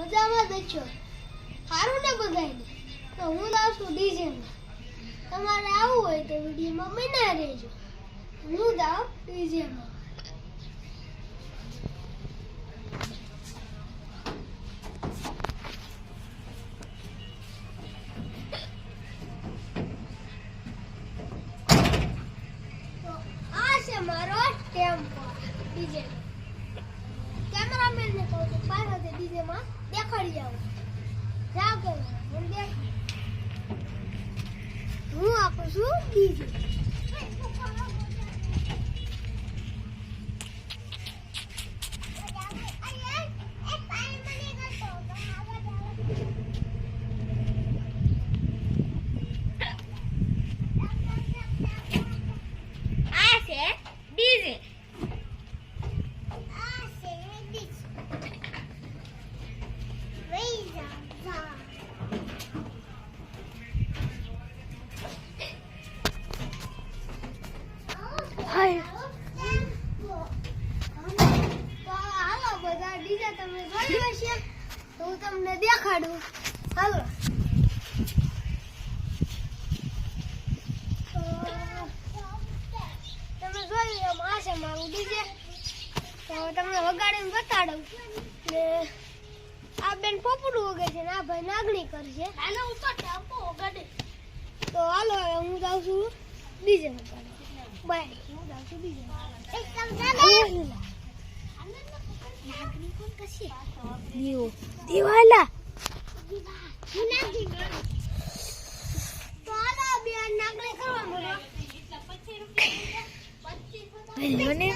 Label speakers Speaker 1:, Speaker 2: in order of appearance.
Speaker 1: મજામાં જ છો સારું ને બધાને તો હું લાવ છું ડીજે માં તમારે આવવું હોય તો વિડીયોમાં બના રહેજો હું જાવ ડીજે માં તો આ છે મારો ટેમ્પો ડીજે કેમેરામેન ને કહું છું પાછળથી ડીજે માં દેખાડી જાવ જાવ કેમેરા મને દેખ હું આપું છું ડીજે હું તમને દેખાડું હાલો તમે જોઈ લો આ છે મારું ડીજે તો તમને વગાડીને બતાડું ને આ બેન પોપડું વગે છે ને આ ભાઈ નાગણી કરશે હાલો ઉપર ટાપો વગાડે તો હાલો હું જાઉં છું ડીજે વગાડવા બાય હું જાઉં છું ડીજે એકદમ નાગણી કોણ કરશે દિવાલા તો આલા બે નાગણી કરવા મળો પછી રૂપિયા 25 મને